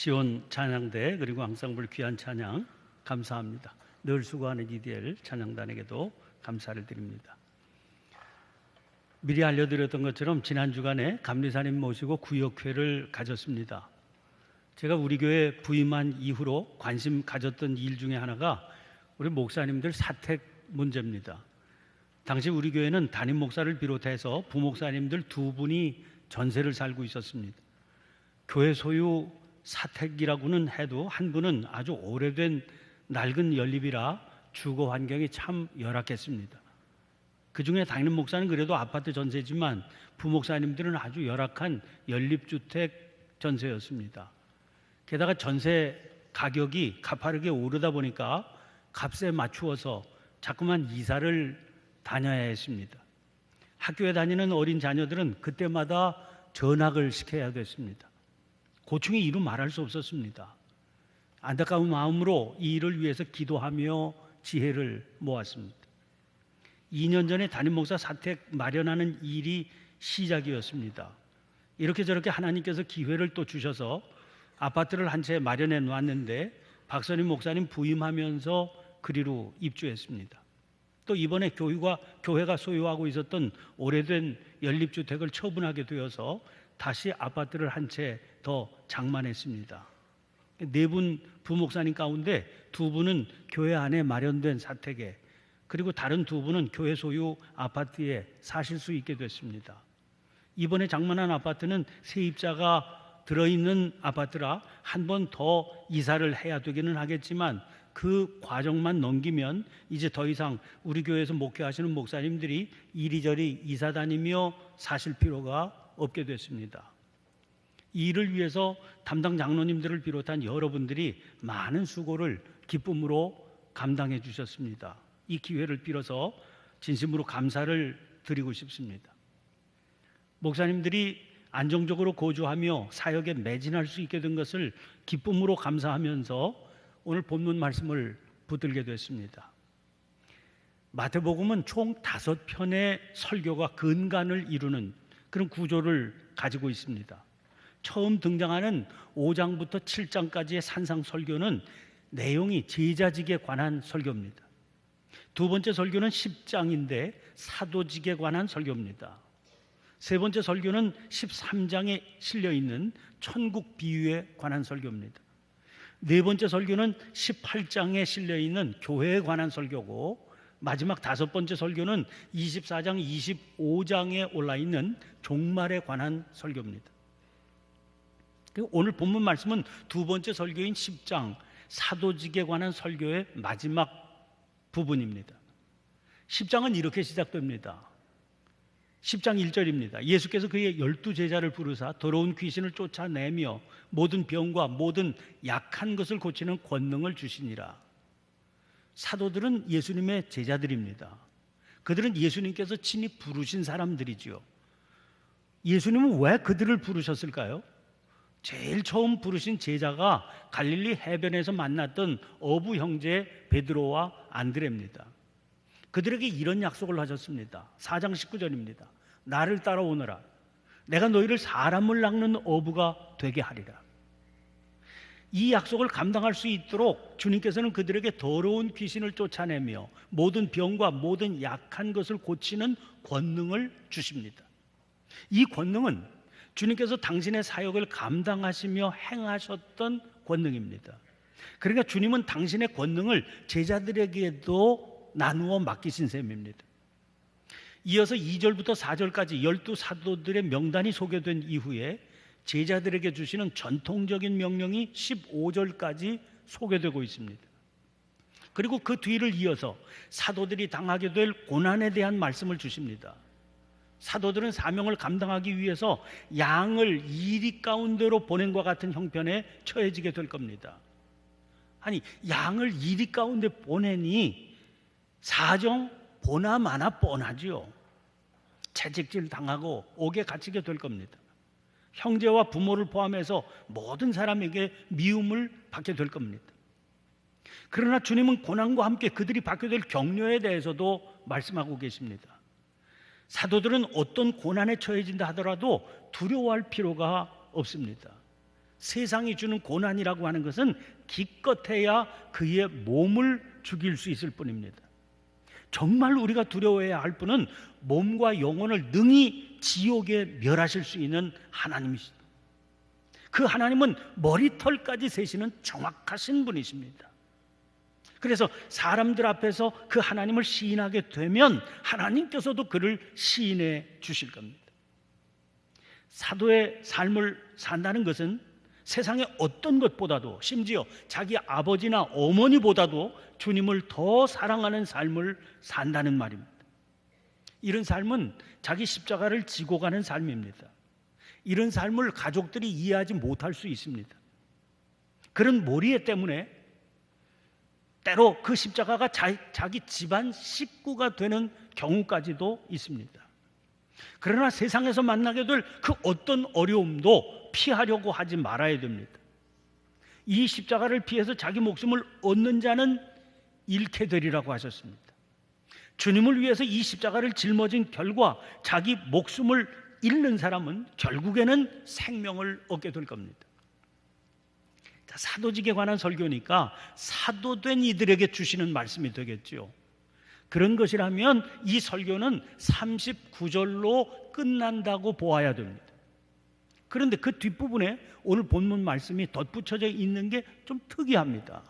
시온 찬양대 그리고 앙상블 귀한 찬양 감사합니다. 늘 수고하는 EDL 찬양단에게도 감사를 드립니다. 미리 알려드렸던 것처럼 지난 주간에 감리사님 모시고 구역회를 가졌습니다. 제가 우리 교회 부임한 이후로 관심 가졌던 일 중에 하나가 우리 목사님들 사택 문제입니다. 당시 우리 교회는 담임 목사를 비롯해서 부목사님들 두 분이 전세를 살고 있었습니다. 교회 소유 사택이라고는 해도 한 분은 아주 오래된 낡은 연립이라 주거 환경이 참 열악했습니다. 그 중에 담임 목사는 그래도 아파트 전세지만 부목사님들은 아주 열악한 연립주택 전세였습니다. 게다가 전세 가격이 가파르게 오르다 보니까 값에 맞추어서 자꾸만 이사를 다녀야 했습니다. 학교에 다니는 어린 자녀들은 그때마다 전학을 시켜야 됐습니다. 고충이 이루 말할 수 없었습니다. 안타까운 마음으로 이 일을 위해서 기도하며 지혜를 모았습니다. 2년 전에 담임 목사 사택 마련하는 일이 시작이었습니다. 이렇게 저렇게 하나님께서 기회를 또 주셔서 아파트를 한 채 마련해 놓았는데 박선임 목사님 부임하면서 그리로 입주했습니다. 또 이번에 교회가 소유하고 있었던 오래된 연립주택을 처분하게 되어서 다시 아파트를 한 채 더 장만했습니다. 네 분 부목사님 가운데 두 분은 교회 안에 마련된 사택에, 그리고 다른 두 분은 교회 소유 아파트에 사실 수 있게 됐습니다. 이번에 장만한 아파트는 세입자가 들어있는 아파트라 한 번 더 이사를 해야 되기는 하겠지만 그 과정만 넘기면 이제 더 이상 우리 교회에서 목회하시는 목사님들이 이리저리 이사 다니며 사실 필요가 없게 됐습니다. 이 일을 위해서 담당 장로님들을 비롯한 여러분들이 많은 수고를 기쁨으로 감당해 주셨습니다. 이 기회를 빌어서 진심으로 감사를 드리고 싶습니다. 목사님들이 안정적으로 거주하며 사역에 매진할 수 있게 된 것을 기쁨으로 감사하면서 오늘 본문 말씀을 붙들게 됐습니다. 마태복음은 총 5편의 설교가 근간을 이루는 그런 구조를 가지고 있습니다. 처음 등장하는 5장부터 7장까지의 산상 설교는 내용이 제자직에 관한 설교입니다. 두 번째 설교는 10장인데 사도직에 관한 설교입니다. 세 번째 설교는 13장에 실려있는 천국 비유에 관한 설교입니다. 네 번째 설교는 18장에 실려있는 교회에 관한 설교고, 마지막 5번째 설교는 24장, 25장에 올라있는 종말에 관한 설교입니다. 오늘 본문 말씀은 두 번째 설교인 10장 사도직에 관한 설교의 마지막 부분입니다. 10장은 이렇게 시작됩니다. 10장 1절입니다. 예수께서 그의 12제자를 부르사 더러운 귀신을 쫓아내며 모든 병과 모든 약한 것을 고치는 권능을 주시니라. 사도들은 예수님의 제자들입니다. 그들은 예수님께서 친히 부르신 사람들이지요. 예수님은 왜 그들을 부르셨을까요? 제일 처음 부르신 제자가 갈릴리 해변에서 만났던 어부 형제 베드로와 안드레입니다. 그들에게 이런 약속을 하셨습니다. 4장 19절입니다. 나를 따라오너라. 내가 너희를 사람을 낚는 어부가 되게 하리라. 이 약속을 감당할 수 있도록 주님께서는 그들에게 더러운 귀신을 쫓아내며 모든 병과 모든 약한 것을 고치는 권능을 주십니다. 이 권능은 주님께서 당신의 사역을 감당하시며 행하셨던 권능입니다. 그러니까 주님은 당신의 권능을 제자들에게도 나누어 맡기신 셈입니다. 이어서 2절부터 4절까지 12사도들의 명단이 소개된 이후에 제자들에게 주시는 전통적인 명령이 15절까지 소개되고 있습니다. 그리고 그 뒤를 이어서 사도들이 당하게 될 고난에 대한 말씀을 주십니다. 사도들은 사명을 감당하기 위해서 양을 이리 가운데로 보낸 것 같은 형편에 처해지게 될 겁니다. 아니, 양을 이리 가운데 보내니 사정 보나 마나 뻔하지요. 채찍질 당하고 옥에 갇히게 될 겁니다. 형제와 부모를 포함해서 모든 사람에게 미움을 받게 될 겁니다. 그러나 주님은 고난과 함께 그들이 받게 될 격려에 대해서도 말씀하고 계십니다. 사도들은 어떤 고난에 처해진다 하더라도 두려워할 필요가 없습니다. 세상이 주는 고난이라고 하는 것은 기껏해야 그의 몸을 죽일 수 있을 뿐입니다. 정말 우리가 두려워해야 할 분은 몸과 영혼을 능히 지옥에 멸하실 수 있는 하나님이시다. 그 하나님은 머리털까지 세시는 정확하신 분이십니다. 그래서 사람들 앞에서 그 하나님을 시인하게 되면 하나님께서도 그를 시인해 주실 겁니다. 사도의 삶을 산다는 것은 세상의 어떤 것보다도, 심지어 자기 아버지나 어머니보다도 주님을 더 사랑하는 삶을 산다는 말입니다. 이런 삶은 자기 십자가를 지고 가는 삶입니다. 이런 삶을 가족들이 이해하지 못할 수 있습니다. 그런 모리에 때문에 때로 그 십자가가 자기 집안 식구가 되는 경우까지도 있습니다. 그러나 세상에서 만나게 될 그 어떤 어려움도 피하려고 하지 말아야 됩니다. 이 십자가를 피해서 자기 목숨을 얻는 자는 잃게 되리라고 하셨습니다. 주님을 위해서 이 십자가를 짊어진 결과 자기 목숨을 잃는 사람은 결국에는 생명을 얻게 될 겁니다. 사도직에 관한 설교니까 사도된 이들에게 주시는 말씀이 되겠죠. 그런 것이라면 이 설교는 39절로 끝난다고 보아야 됩니다. 그런데 그 뒷부분에 오늘 본문 말씀이 덧붙여져 있는 게 좀 특이합니다.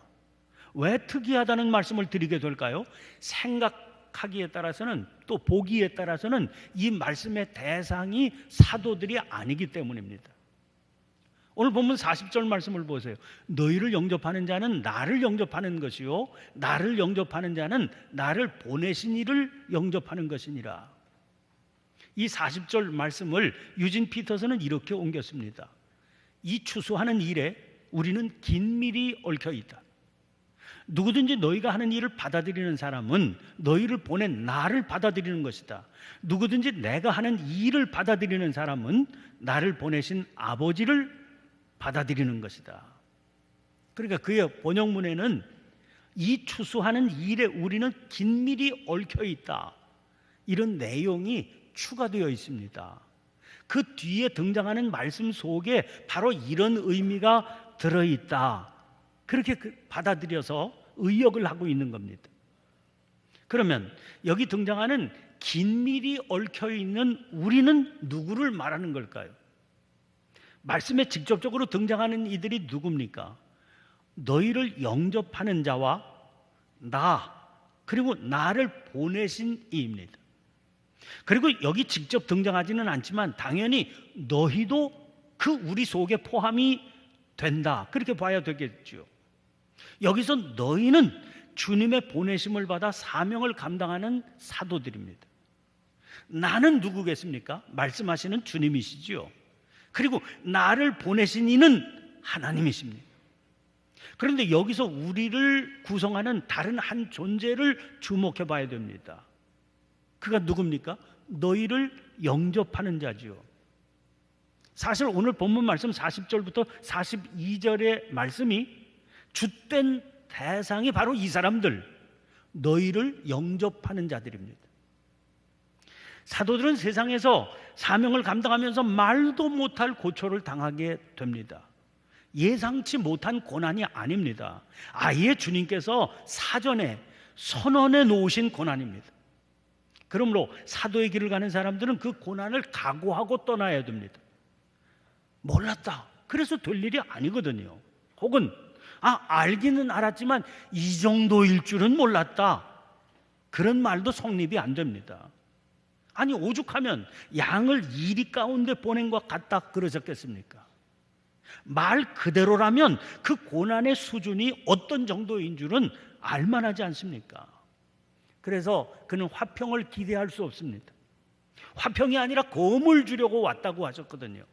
왜 특이하다는 말씀을 드리게 될까요? 생각하기에 따라서는, 또 보기에 따라서는 이 말씀의 대상이 사도들이 아니기 때문입니다. 오늘 본문 40절 말씀을 보세요. 너희를 영접하는 자는 나를 영접하는 것이요 나를 영접하는 자는 나를 보내신 이를 영접하는 것이니라. 이 40절 말씀을 유진 피터슨은 이렇게 옮겼습니다. 이 추수하는 일에 우리는 긴밀히 얽혀 있다. 누구든지 너희가 하는 일을 받아들이는 사람은 너희를 보낸 나를 받아들이는 것이다. 누구든지 내가 하는 일을 받아들이는 사람은 나를 보내신 아버지를 받아들이는 것이다. 그러니까 그의 번역문에는 이 추수하는 일에 우리는 긴밀히 얽혀 있다, 이런 내용이 추가되어 있습니다. 그 뒤에 등장하는 말씀 속에 바로 이런 의미가 들어있다, 그렇게 받아들여서 의역을 하고 있는 겁니다. 그러면 여기 등장하는 긴밀히 얽혀 있는 우리는 누구를 말하는 걸까요? 말씀에 직접적으로 등장하는 이들이 누굽니까? 너희를 영접하는 자와 나, 그리고 나를 보내신 이입니다. 그리고 여기 직접 등장하지는 않지만 당연히 너희도 그 우리 속에 포함이 된다, 그렇게 봐야 되겠죠. 여기서 너희는 주님의 보내심을 받아 사명을 감당하는 사도들입니다. 나는 누구겠습니까? 말씀하시는 주님이시지요. 그리고 나를 보내신 이는 하나님이십니다. 그런데 여기서 우리를 구성하는 다른 한 존재를 주목해 봐야 됩니다. 그가 누굽니까? 너희를 영접하는 자지요. 사실 오늘 본문 말씀 40절부터 42절의 말씀이 주된 대상이 바로 이 사람들, 너희를 영접하는 자들입니다. 사도들은 세상에서 사명을 감당하면서 말도 못할 고초를 당하게 됩니다. 예상치 못한 고난이 아닙니다. 아예 주님께서 사전에 선언해 놓으신 고난입니다. 그러므로 사도의 길을 가는 사람들은 그 고난을 각오하고 떠나야 됩니다. 몰랐다, 그래서 될 일이 아니거든요. 혹은 알기는 알았지만 이 정도일 줄은 몰랐다, 그런 말도 성립이 안 됩니다. 아니, 오죽하면 양을 이리 가운데 보낸 것 같다 그러셨겠습니까? 말 그대로라면 그 고난의 수준이 어떤 정도인 줄은 알만하지 않습니까? 그래서 그는 화평을 기대할 수 없습니다. 화평이 아니라 검을 주려고 왔다고 하셨거든요.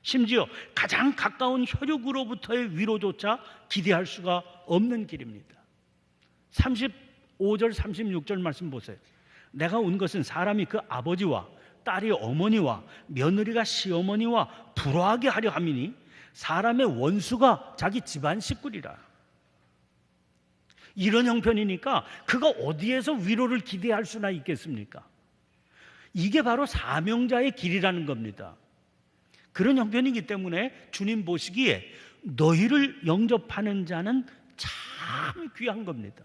심지어 가장 가까운 혈육으로부터의 위로조차 기대할 수가 없는 길입니다. 35절 36절 말씀 보세요. 내가 온 것은 사람이 그 아버지와 딸이 어머니와 며느리가 시어머니와 불화하게 하려 함이니 사람의 원수가 자기 집안 식구리라. 이런 형편이니까 그가 어디에서 위로를 기대할 수나 있겠습니까? 이게 바로 사명자의 길이라는 겁니다. 그런 형편이기 때문에 주님 보시기에 너희를 영접하는 자는 참 귀한 겁니다.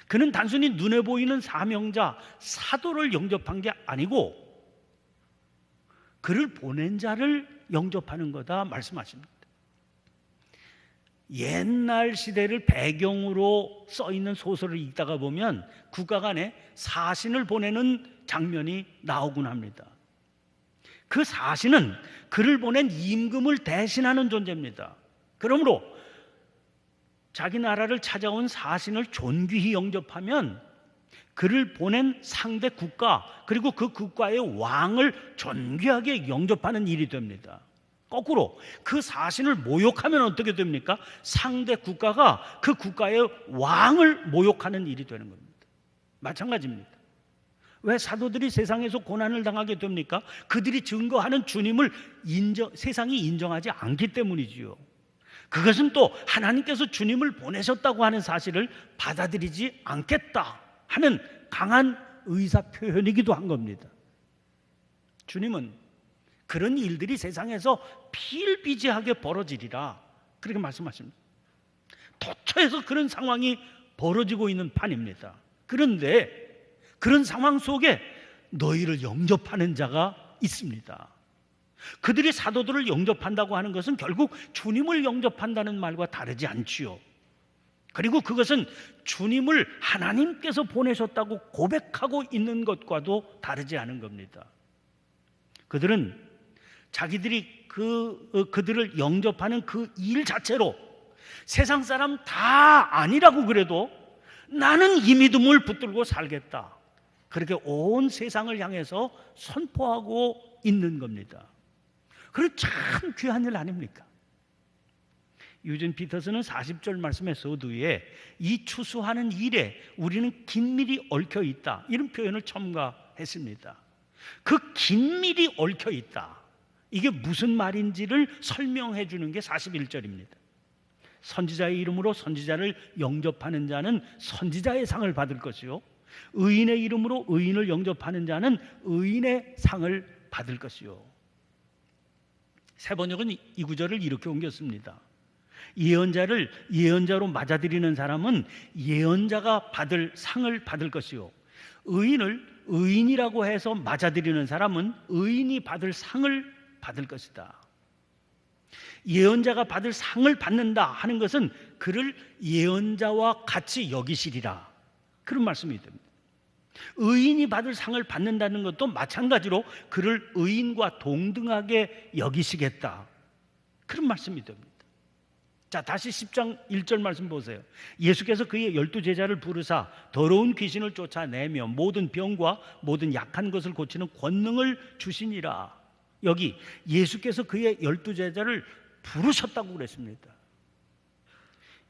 그는 단순히 눈에 보이는 사명자, 사도를 영접한 게 아니고 그를 보낸 자를 영접하는 거다 말씀하십니다. 옛날 시대를 배경으로 써있는 소설을 읽다가 보면 국가 간에 사신을 보내는 장면이 나오곤 합니다. 그 사신은 그를 보낸 임금을 대신하는 존재입니다. 그러므로 자기 나라를 찾아온 사신을 존귀히 영접하면 그를 보낸 상대 국가 그리고 그 국가의 왕을 존귀하게 영접하는 일이 됩니다. 거꾸로 그 사신을 모욕하면 어떻게 됩니까? 상대 국가가 그 국가의 왕을 모욕하는 일이 되는 겁니다. 마찬가지입니다. 왜 사도들이 세상에서 고난을 당하게 됩니까? 그들이 증거하는 주님을 세상이 인정하지 않기 때문이지요. 그것은 또 하나님께서 주님을 보내셨다고 하는 사실을 받아들이지 않겠다 하는 강한 의사 표현이기도 한 겁니다. 주님은 그런 일들이 세상에서 비일비재하게 벌어지리라 그렇게 말씀하십니다. 도처에서 그런 상황이 벌어지고 있는 판입니다. 그런데 그런 상황 속에 너희를 영접하는 자가 있습니다. 그들이 사도들을 영접한다고 하는 것은 결국 주님을 영접한다는 말과 다르지 않지요. 그리고 그것은 주님을 하나님께서 보내셨다고 고백하고 있는 것과도 다르지 않은 겁니다. 그들은 자기들이 그들을 영접하는 그 일 자체로 세상 사람 다 아니라고 그래도 나는 이 믿음을 붙들고 살겠다, 그렇게 온 세상을 향해서 선포하고 있는 겁니다. 그건 참 귀한 일 아닙니까? 유진 피터스는 40절 말씀의 서두에 이 추수하는 일에 우리는 긴밀히 얽혀 있다, 이런 표현을 첨가했습니다. 그 긴밀히 얽혀 있다, 이게 무슨 말인지를 설명해 주는 게 41절입니다. 선지자의 이름으로 선지자를 영접하는 자는 선지자의 상을 받을 것이요, 의인의 이름으로 의인을 영접하는 자는 의인의 상을 받을 것이요. 새 번역은 이 구절을 이렇게 옮겼습니다. 예언자를 예언자로 맞아들이는 사람은 예언자가 받을 상을 받을 것이요, 의인을 의인이라고 해서 맞아들이는 사람은 의인이 받을 상을 받을 것이다. 예언자가 받을 상을 받는다 하는 것은 그를 예언자와 같이 여기시리라, 그런 말씀이 됩니다. 의인이 받을 상을 받는다는 것도 마찬가지로 그를 의인과 동등하게 여기시겠다, 그런 말씀이 됩니다. 자, 다시 10장 1절 말씀 보세요. 예수께서 그의 12제자를 부르사 더러운 귀신을 쫓아내며 모든 병과 모든 약한 것을 고치는 권능을 주시니라. 여기 예수께서 그의 12제자를 부르셨다고 그랬습니다.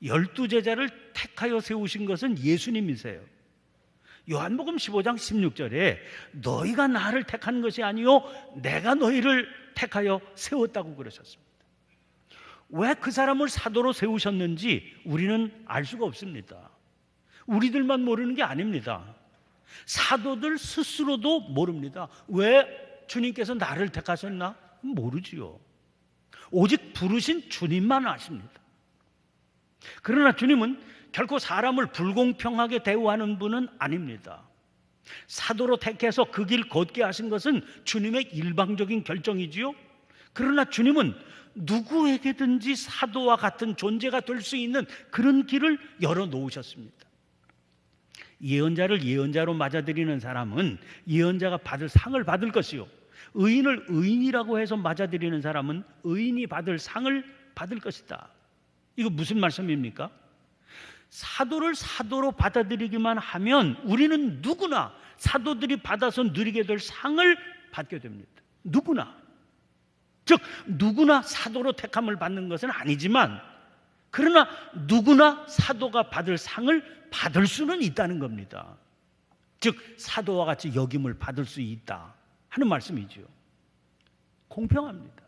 12제자를 택하여 세우신 것은 예수님이세요. 요한복음 15장 16절에 너희가 나를 택한 것이 아니요 내가 너희를 택하여 세웠다고 그러셨습니다. 왜 그 사람을 사도로 세우셨는지 우리는 알 수가 없습니다. 우리들만 모르는 게 아닙니다. 사도들 스스로도 모릅니다. 왜 주님께서 나를 택하셨나? 모르지요. 오직 부르신 주님만 아십니다. 그러나 주님은 결코 사람을 불공평하게 대우하는 분은 아닙니다. 사도로 택해서 그 길 걷게 하신 것은 주님의 일방적인 결정이지요. 그러나 주님은 누구에게든지 사도와 같은 존재가 될 수 있는 그런 길을 열어놓으셨습니다. 예언자를 예언자로 맞아들이는 사람은 예언자가 받을 상을 받을 것이요, 의인을 의인이라고 해서 맞아들이는 사람은 의인이 받을 상을 받을 것이다. 이거 무슨 말씀입니까? 사도를 사도로 받아들이기만 하면 우리는 누구나 사도들이 받아서 누리게 될 상을 받게 됩니다. 누구나. 즉 누구나 사도로 택함을 받는 것은 아니지만 그러나 누구나 사도가 받을 상을 받을 수는 있다는 겁니다. 즉 사도와 같이 역임을 받을 수 있다 하는 말씀이죠. 공평합니다.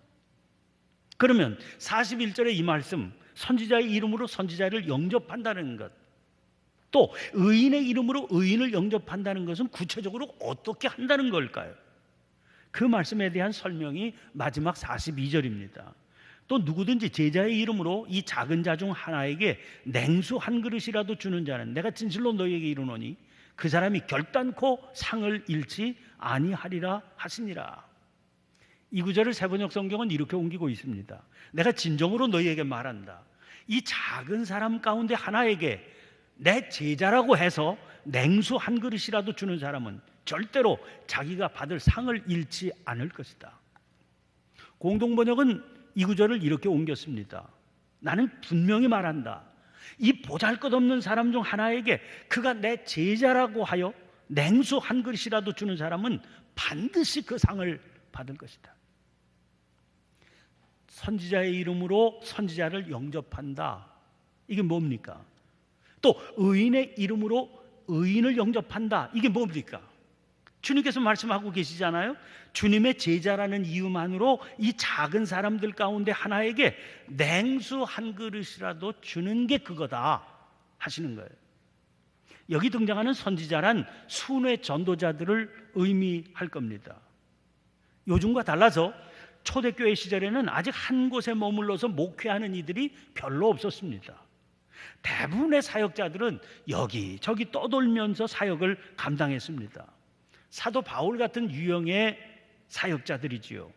그러면 41절의 이 말씀, 선지자의 이름으로 선지자를 영접한다는 것, 또 의인의 이름으로 의인을 영접한다는 것은 구체적으로 어떻게 한다는 걸까요? 그 말씀에 대한 설명이 마지막 42절입니다. 또 누구든지 제자의 이름으로 이 작은 자 중 하나에게 냉수 한 그릇이라도 주는 자는 내가 진실로 너희에게 이르노니 그 사람이 결단코 상을 잃지 아니하리라 하시니라. 이 구절을 세번역 성경은 이렇게 옮기고 있습니다. 내가 진정으로 너희에게 말한다. 이 작은 사람 가운데 하나에게 내 제자라고 해서 냉수 한 그릇이라도 주는 사람은 절대로 자기가 받을 상을 잃지 않을 것이다. 공동번역은 이 구절을 이렇게 옮겼습니다. 나는 분명히 말한다. 이 보잘것없는 사람 중 하나에게 그가 내 제자라고 하여 냉수 한 그릇이라도 주는 사람은 반드시 그 상을 받을 것이다. 선지자의 이름으로 선지자를 영접한다. 이게 뭡니까? 또 의인의 이름으로 의인을 영접한다. 이게 뭡니까? 주님께서 말씀하고 계시잖아요. 주님의 제자라는 이유만으로 이 작은 사람들 가운데 하나에게 냉수 한 그릇이라도 주는 게 그거다 하시는 거예요. 여기 등장하는 선지자란 순회 전도자들을 의미할 겁니다. 요즘과 달라서 초대교회 시절에는 아직 한 곳에 머물러서 목회하는 이들이 별로 없었습니다. 대부분의 사역자들은 여기저기 떠돌면서 사역을 감당했습니다. 사도 바울 같은 유형의 사역자들이지요.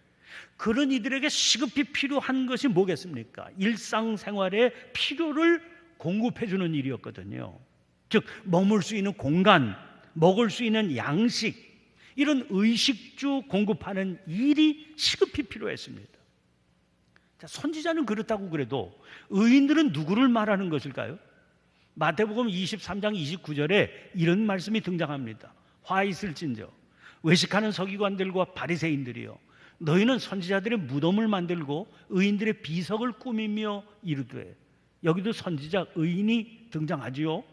그런 이들에게 시급히 필요한 것이 뭐겠습니까? 일상생활의 필요를 공급해 주는 일이었거든요. 즉 머물 수 있는 공간, 먹을 수 있는 양식, 이런 의식주 공급하는 일이 시급히 필요했습니다. 자, 선지자는 그렇다고 그래도 의인들은 누구를 말하는 것일까요? 마태복음 23장 29절에 이런 말씀이 등장합니다. 화 있을진저 외식하는 서기관들과 바리새인들이여 너희는 선지자들의 무덤을 만들고 의인들의 비석을 꾸미며 이르되. 여기도 선지자 의인이 등장하지요.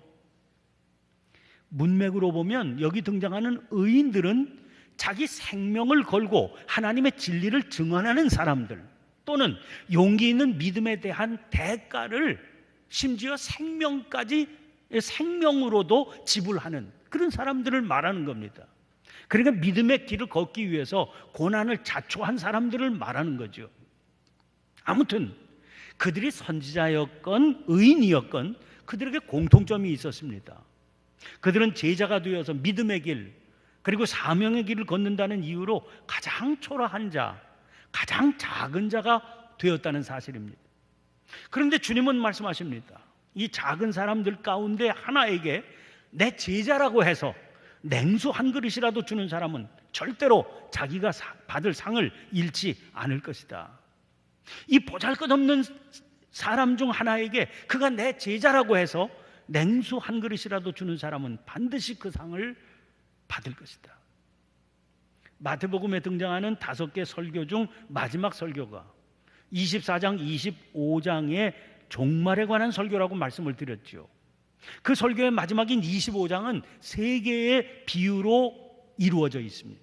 문맥으로 보면 여기 등장하는 의인들은 자기 생명을 걸고 하나님의 진리를 증언하는 사람들, 또는 용기 있는 믿음에 대한 대가를 심지어 생명으로도 지불하는 그런 사람들을 말하는 겁니다. 그러니까 믿음의 길을 걷기 위해서 고난을 자초한 사람들을 말하는 거죠. 아무튼 그들이 선지자였건 의인이었건 그들에게 공통점이 있었습니다. 그들은 제자가 되어서 믿음의 길 그리고 사명의 길을 걷는다는 이유로 가장 초라한 자, 가장 작은 자가 되었다는 사실입니다. 그런데 주님은 말씀하십니다. 이 작은 사람들 가운데 하나에게 내 제자라고 해서 냉수 한 그릇이라도 주는 사람은 절대로 자기가 받을 상을 잃지 않을 것이다. 이 보잘것없는 사람 중 하나에게 그가 내 제자라고 해서 냉수 한 그릇이라도 주는 사람은 반드시 그 상을 받을 것이다. 마태복음에 등장하는 5개 설교 중 마지막 설교가 24장 25장의 종말에 관한 설교라고 말씀을 드렸죠. 그 설교의 마지막인 25장은 3개의 비유로 이루어져 있습니다.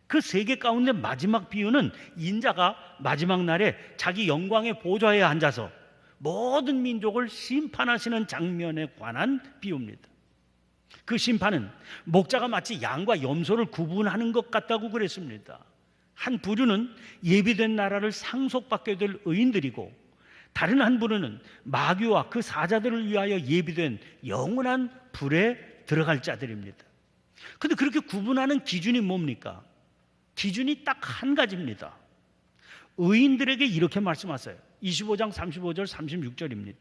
그 3개 가운데 마지막 비유는 인자가 마지막 날에 자기 영광의 보좌에 앉아서 모든 민족을 심판하시는 장면에 관한 비유입니다. 그 심판은 목자가 마치 양과 염소를 구분하는 것 같다고 그랬습니다. 한 부류는 예비된 나라를 상속받게 될 의인들이고, 다른 한 부류는 마귀와 그 사자들을 위하여 예비된 영원한 불에 들어갈 자들입니다. 그런데 그렇게 구분하는 기준이 뭡니까? 기준이 딱 한 가지입니다. 의인들에게 이렇게 말씀하세요. 25장 35절 36절입니다.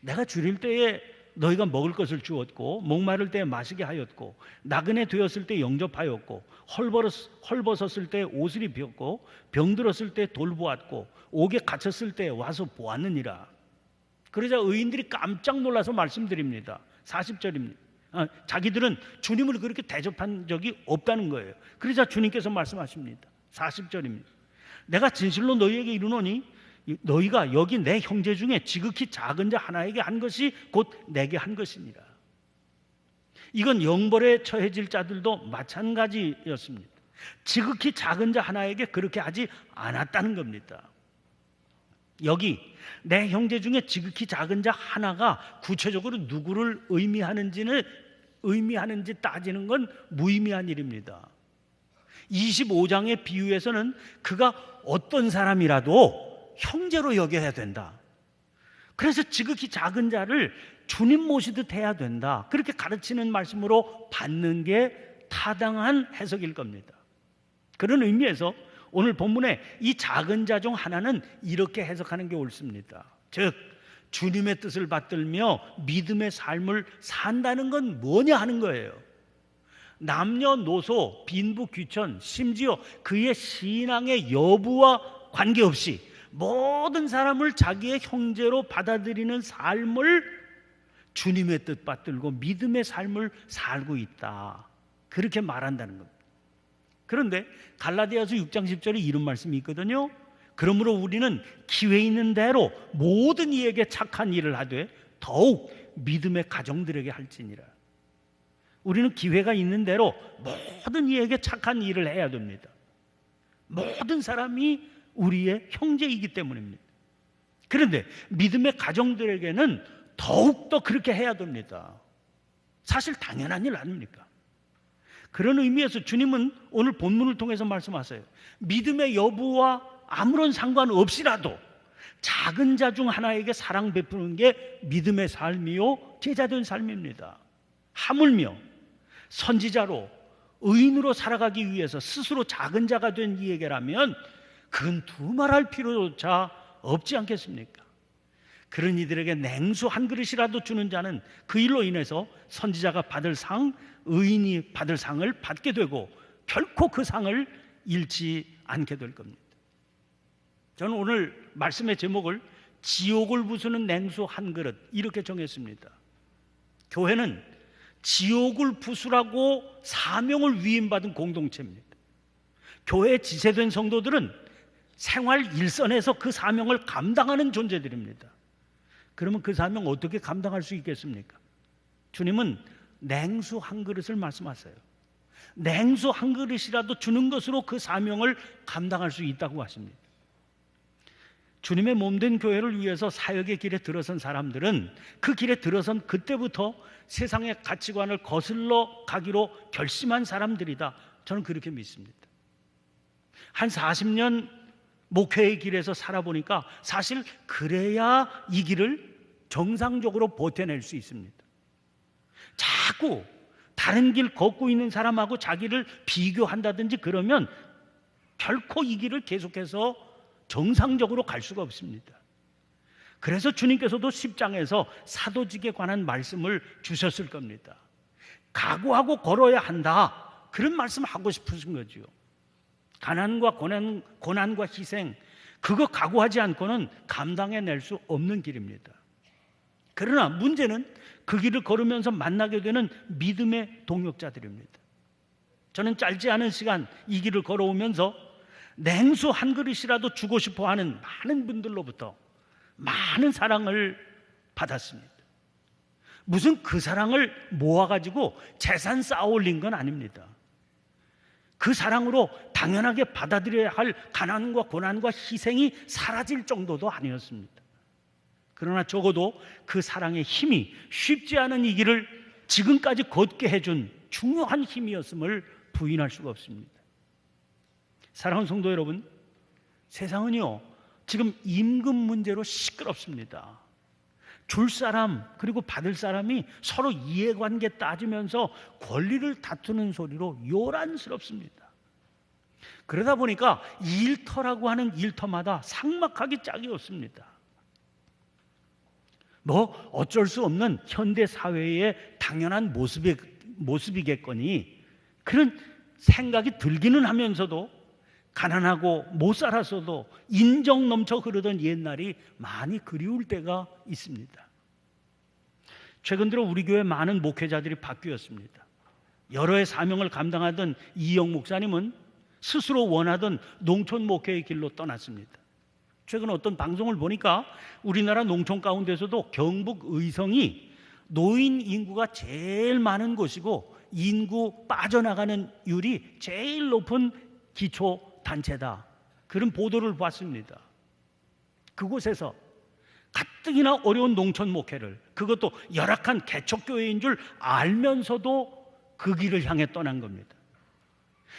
내가 줄일 때에 너희가 먹을 것을 주었고, 목마를 때에 마시게 하였고, 나그네 되었을 때 영접하였고, 헐벗었을 때 옷을 입혔고, 병들었을 때 돌보았고, 옥에 갇혔을 때 와서 보았느니라. 그러자 의인들이 깜짝 놀라서 말씀드립니다. 40절입니다. 자기들은 주님을 그렇게 대접한 적이 없다는 거예요. 그러자 주님께서 말씀하십니다. 40절입니다. 내가 진실로 너희에게 이르노니 너희가 여기 내 형제 중에 지극히 작은 자 하나에게 한 것이 곧 내게 한 것이니라. 이건 영벌에 처해질 자들도 마찬가지였습니다. 지극히 작은 자 하나에게 그렇게 하지 않았다는 겁니다. 여기 내 형제 중에 지극히 작은 자 하나가 구체적으로 누구를 의미하는지 따지는 건 무의미한 일입니다. 25장의 비유에서는 그가 어떤 사람이라도 형제로 여겨야 된다. 그래서 지극히 작은 자를 주님 모시듯 해야 된다. 그렇게 가르치는 말씀으로 받는 게 타당한 해석일 겁니다. 그런 의미에서 오늘 본문에 이 작은 자 중 하나는 이렇게 해석하는 게 옳습니다. 즉 주님의 뜻을 받들며 믿음의 삶을 산다는 건 뭐냐 하는 거예요. 남녀노소, 빈부, 귀천, 심지어 그의 신앙의 여부와 관계없이 모든 사람을 자기의 형제로 받아들이는 삶을 주님의 뜻 받들고 믿음의 삶을 살고 있다. 그렇게 말한다는 겁니다. 그런데 갈라디아서 6장 10절에 이런 말씀이 있거든요. 그러므로 우리는 기회 있는 대로 모든 이에게 착한 일을 하되 더욱 믿음의 가정들에게 할지니라. 우리는 기회가 있는 대로 모든 이에게 착한 일을 해야 됩니다. 모든 사람이 우리의 형제이기 때문입니다. 그런데 믿음의 가정들에게는 더욱더 그렇게 해야 됩니다. 사실 당연한 일 아닙니까? 그런 의미에서 주님은 오늘 본문을 통해서 말씀하세요. 믿음의 여부와 아무런 상관없이라도 작은 자 중 하나에게 사랑 베푸는 게 믿음의 삶이요 제자된 삶입니다. 하물며 선지자로 의인으로 살아가기 위해서 스스로 작은 자가 된 이에게라면 그건 두말할 필요조차 없지 않겠습니까? 그런 이들에게 냉수 한 그릇이라도 주는 자는 그 일로 인해서 선지자가 받을 상, 의인이 받을 상을 받게 되고 결코 그 상을 잃지 않게 될 겁니다. 저는 오늘 말씀의 제목을 지옥을 부수는 냉수 한 그릇 이렇게 정했습니다. 교회는 지옥을 부수라고 사명을 위임받은 공동체입니다. 교회에 지세된 성도들은 생활 일선에서 그 사명을 감당하는 존재들입니다. 그러면 그 사명 어떻게 감당할 수 있겠습니까? 주님은 냉수 한 그릇을 말씀하세요. 냉수 한 그릇이라도 주는 것으로 그 사명을 감당할 수 있다고 하십니다. 주님의 몸된 교회를 위해서 사역의 길에 들어선 사람들은 그 길에 들어선 그때부터 세상의 가치관을 거슬러 가기로 결심한 사람들이다. 저는 그렇게 믿습니다. 한 40년 목회의 길에서 살아보니까 사실 그래야 이 길을 정상적으로 버텨낼 수 있습니다. 자꾸 다른 길 걷고 있는 사람하고 자기를 비교한다든지 그러면 결코 이 길을 계속해서 정상적으로 갈 수가 없습니다. 그래서 주님께서도 10장에서 사도직에 관한 말씀을 주셨을 겁니다. 각오하고 걸어야 한다. 그런 말씀을 하고 싶으신 거죠. 가난과 고난과 희생, 그거 각오하지 않고는 감당해낼 수 없는 길입니다. 그러나 문제는 그 길을 걸으면서 만나게 되는 믿음의 동역자들입니다. 저는 짧지 않은 시간 이 길을 걸어오면서 냉수 한 그릇이라도 주고 싶어 하는 많은 분들로부터 많은 사랑을 받았습니다. 무슨 그 사랑을 모아가지고 재산 쌓아 올린 건 아닙니다. 그 사랑으로 당연하게 받아들여야 할 가난과 고난과 희생이 사라질 정도도 아니었습니다. 그러나 적어도 그 사랑의 힘이 쉽지 않은 이 길을 지금까지 걷게 해준 중요한 힘이었음을 부인할 수가 없습니다. 사랑하는 성도 여러분, 세상은요 지금 임금 문제로 시끄럽습니다. 줄 사람 그리고 받을 사람이 서로 이해관계 따지면서 권리를 다투는 소리로 요란스럽습니다. 그러다 보니까 일터라고 하는 일터마다 삭막하기 짝이 없습니다. 뭐 어쩔 수 없는 현대 사회의 당연한 모습이겠거니 그런 생각이 들기는 하면서도 가난하고 못 살아서도 인정 넘쳐 흐르던 옛날이 많이 그리울 때가 있습니다. 최근 들어 우리 교회 많은 목회자들이 바뀌었습니다. 여러 해 사명을 감당하던 이영 목사님은 스스로 원하던 농촌 목회의 길로 떠났습니다. 최근 어떤 방송을 보니까 우리나라 농촌 가운데서도 경북 의성이 노인 인구가 제일 많은 곳이고 인구 빠져나가는 율이 제일 높은 기초 단체다. 그런 보도를 봤습니다. 그곳에서 가뜩이나 어려운 농촌 목회를, 그것도 열악한 개척교회인 줄 알면서도 그 길을 향해 떠난 겁니다.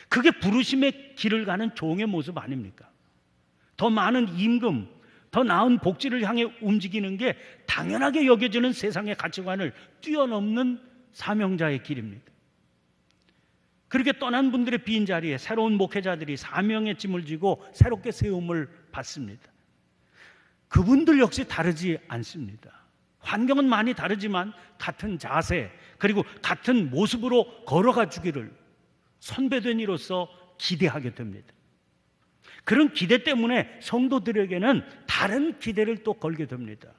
그게 부르심의 길을 가는 종의 모습 아닙니까? 더 많은 임금, 더 나은 복지를 향해 움직이는 게 당연하게 여겨지는 세상의 가치관을 뛰어넘는 사명자의 길입니다. 그렇게 떠난 분들의 빈자리에 새로운 목회자들이 사명의 짐을 지고 새롭게 세움을 받습니다. 그분들 역시 다르지 않습니다. 환경은 많이 다르지만 같은 자세, 그리고 같은 모습으로 걸어가 주기를 선배된 이로서 기대하게 됩니다. 그런 기대 때문에 성도들에게는 다른 기대를 또 걸게 됩니다.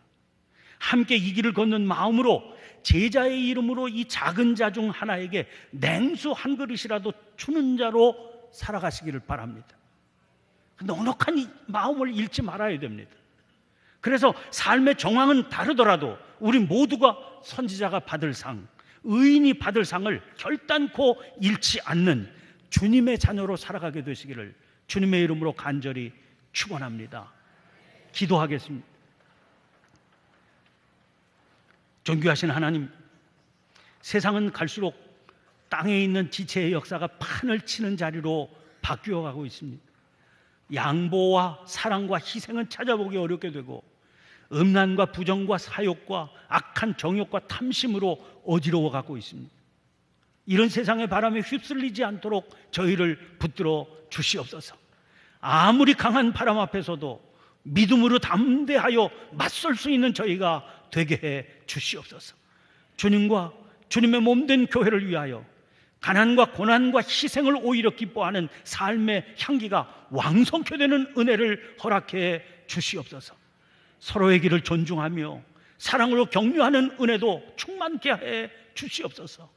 함께 이 길을 걷는 마음으로 제자의 이름으로 이 작은 자 중 하나에게 냉수 한 그릇이라도 주는 자로 살아가시기를 바랍니다. 넉넉한 이 마음을 잃지 말아야 됩니다. 그래서 삶의 정황은 다르더라도 우리 모두가 선지자가 받을 상, 의인이 받을 상을 결단코 잃지 않는 주님의 자녀로 살아가게 되시기를 주님의 이름으로 간절히 축원합니다. 기도하겠습니다. 존귀하신 하나님, 세상은 갈수록 땅에 있는 지체의 역사가 판을 치는 자리로 바뀌어 가고 있습니다. 양보와 사랑과 희생은 찾아보기 어렵게 되고 음란과 부정과 사욕과 악한 정욕과 탐심으로 어지러워 가고 있습니다. 이런 세상의 바람에 휩쓸리지 않도록 저희를 붙들어 주시옵소서. 아무리 강한 바람 앞에서도 믿음으로 담대하여 맞설 수 있는 저희가 되게 해 주시옵소서. 주님과 주님의 몸된 교회를 위하여 가난과 고난과 희생을 오히려 기뻐하는 삶의 향기가 왕성케 되는 은혜를 허락해 주시옵소서. 서로의 길을 존중하며 사랑으로 격려하는 은혜도 충만케 해 주시옵소서.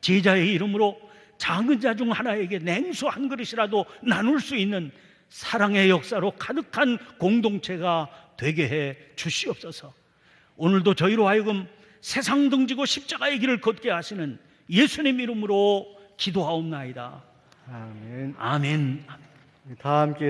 제자의 이름으로 작은 자 중 하나에게 냉수 한 그릇이라도 나눌 수 있는 사랑의 역사로 가득한 공동체가 되게 해 주시옵소서. 오늘도 저희로 하여금 세상 등지고 십자가의 길을 걷게 하시는 예수님 이름으로 기도하옵나이다. 아멘. 아멘. 다 함께